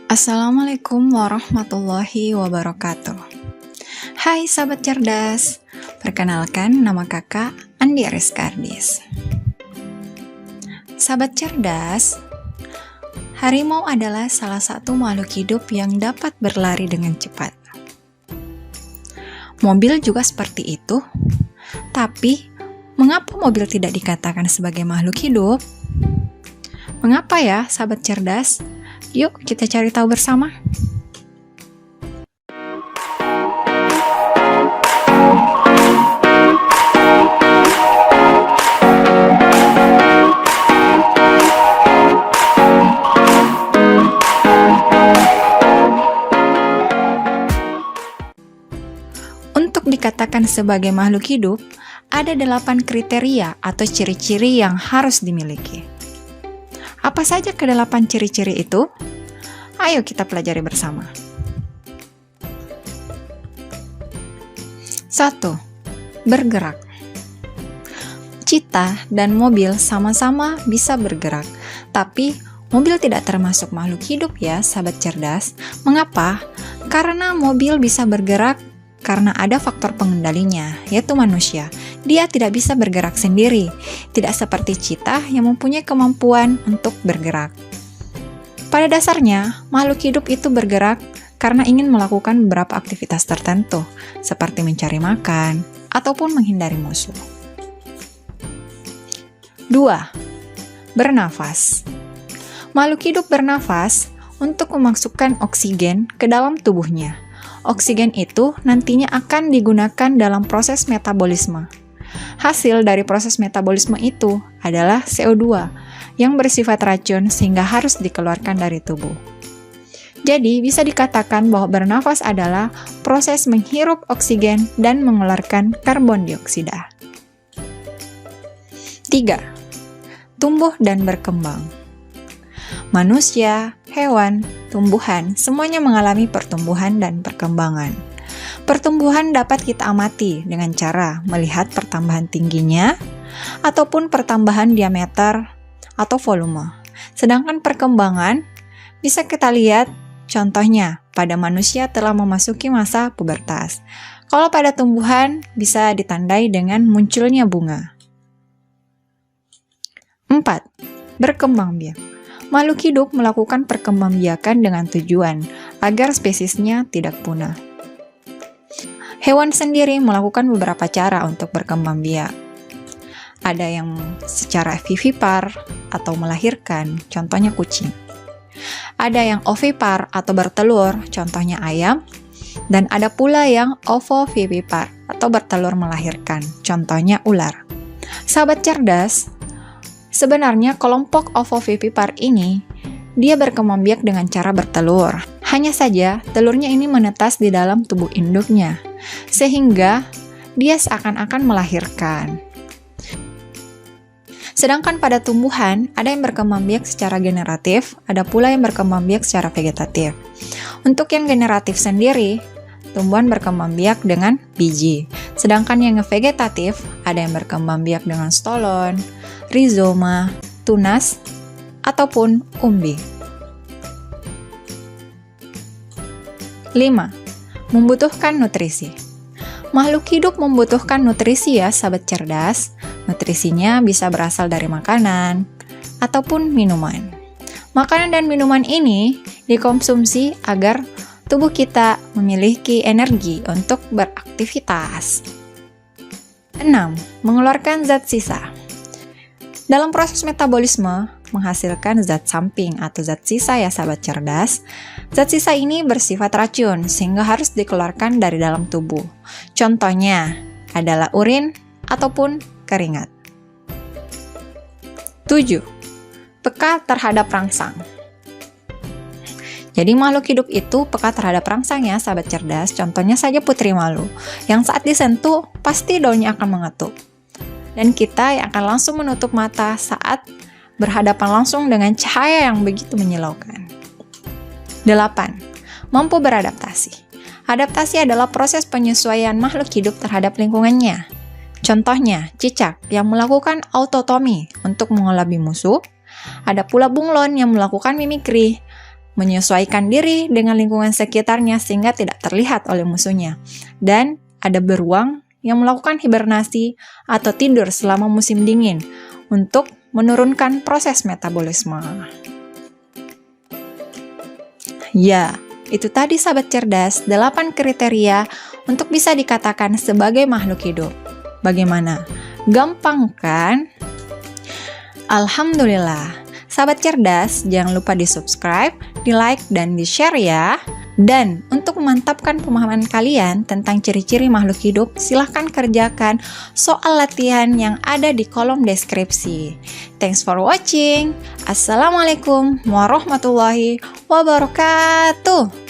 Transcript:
Assalamualaikum warahmatullahi wabarakatuh. Hai sahabat cerdas, perkenalkan nama kakak Andi Ariskardis. Sahabat cerdas, harimau adalah salah satu makhluk hidup yang dapat berlari dengan cepat. Mobil juga seperti itu, tapi mengapa mobil tidak dikatakan sebagai makhluk hidup? Mengapa ya sahabat cerdas? Yuk kita cari tahu bersama. Untuk dikatakan sebagai makhluk hidup, ada 8 kriteria atau ciri-ciri yang harus dimiliki. Apa saja ke-8 ciri-ciri itu? Ayo kita pelajari bersama. 1. Bergerak. Cheetah dan mobil sama-sama bisa bergerak, tapi mobil tidak termasuk makhluk hidup ya, sahabat cerdas. Mengapa? Karena mobil bisa bergerak karena ada faktor pengendalinya, yaitu manusia. Dia tidak bisa bergerak sendiri, tidak seperti cheetah yang mempunyai kemampuan untuk bergerak. Pada dasarnya, makhluk hidup itu bergerak karena ingin melakukan beberapa aktivitas tertentu, seperti mencari makan ataupun menghindari musuh. 2. Bernafas. Makhluk hidup bernafas untuk memasukkan oksigen ke dalam tubuhnya. Oksigen itu nantinya akan digunakan dalam proses metabolisme. Hasil dari proses metabolisme itu adalah CO2 yang bersifat racun sehingga harus dikeluarkan dari tubuh. Jadi, bisa dikatakan bahwa bernafas adalah proses menghirup oksigen dan mengeluarkan karbon dioksida. 3. Tumbuh dan berkembang. Manusia, hewan, tumbuhan, semuanya mengalami pertumbuhan dan perkembangan. Pertumbuhan dapat kita amati dengan cara melihat pertambahan tingginya ataupun pertambahan diameter atau volume. Sedangkan perkembangan bisa kita lihat contohnya pada manusia telah memasuki masa pubertas. Kalau pada tumbuhan bisa ditandai dengan munculnya bunga. 4. Berkembang biak. Makhluk hidup melakukan perkembangbiakan dengan tujuan agar spesiesnya tidak punah. Hewan sendiri melakukan beberapa cara untuk berkembang biak. Ada yang secara vivipar atau melahirkan, contohnya kucing. Ada yang ovipar atau bertelur, contohnya ayam. Dan ada pula yang ovovivipar atau bertelur melahirkan, contohnya ular. Sahabat cerdas, sebenarnya kelompok ovovivipar ini, dia berkembang biak dengan cara bertelur. Hanya saja, telurnya ini menetas di dalam tubuh induknya, sehingga dia seakan-akan melahirkan. Sedangkan pada tumbuhan, ada yang berkembang biak secara generatif, ada pula yang berkembang biak secara vegetatif. Untuk yang generatif sendiri, tumbuhan berkembang biak dengan biji. Sedangkan yang vegetatif, ada yang berkembang biak dengan stolon, rizoma, tunas, ataupun umbi. 5. Membutuhkan nutrisi. Makhluk hidup membutuhkan nutrisi ya, sahabat cerdas. Nutrisinya bisa berasal dari makanan ataupun minuman. Makanan dan minuman ini dikonsumsi agar tubuh kita memiliki energi untuk beraktivitas. 6. Mengeluarkan zat sisa. Dalam proses metabolisme, menghasilkan zat samping atau zat sisa ya sahabat cerdas. Zat sisa ini bersifat racun sehingga harus dikeluarkan dari dalam tubuh. Contohnya adalah urin ataupun keringat. 7. Peka terhadap rangsang. Jadi makhluk hidup itu peka terhadap rangsang ya sahabat cerdas. Contohnya saja putri malu, yang saat disentuh pasti daunnya akan mengetuk. Dan kita yang akan langsung menutup mata saat berhadapan langsung dengan cahaya yang begitu menyilaukan. 8. Mampu beradaptasi. Adaptasi adalah proses penyesuaian makhluk hidup terhadap lingkungannya. Contohnya, cicak yang melakukan autotomi untuk mengelabui musuh. Ada pula bunglon yang melakukan mimikri, menyesuaikan diri dengan lingkungan sekitarnya sehingga tidak terlihat oleh musuhnya. Dan ada beruang yang melakukan hibernasi atau tidur selama musim dingin untuk menurunkan proses metabolisme. Ya, itu tadi sahabat cerdas, 8 kriteria untuk bisa dikatakan sebagai makhluk hidup. Bagaimana? Gampang kan? Alhamdulillah. Sahabat cerdas, jangan lupa di-subscribe, di-like, dan di-share ya. Dan untuk memantapkan pemahaman kalian tentang ciri-ciri makhluk hidup, silahkan kerjakan soal latihan yang ada di kolom deskripsi. Thanks for watching. Assalamualaikum warahmatullahi wabarakatuh.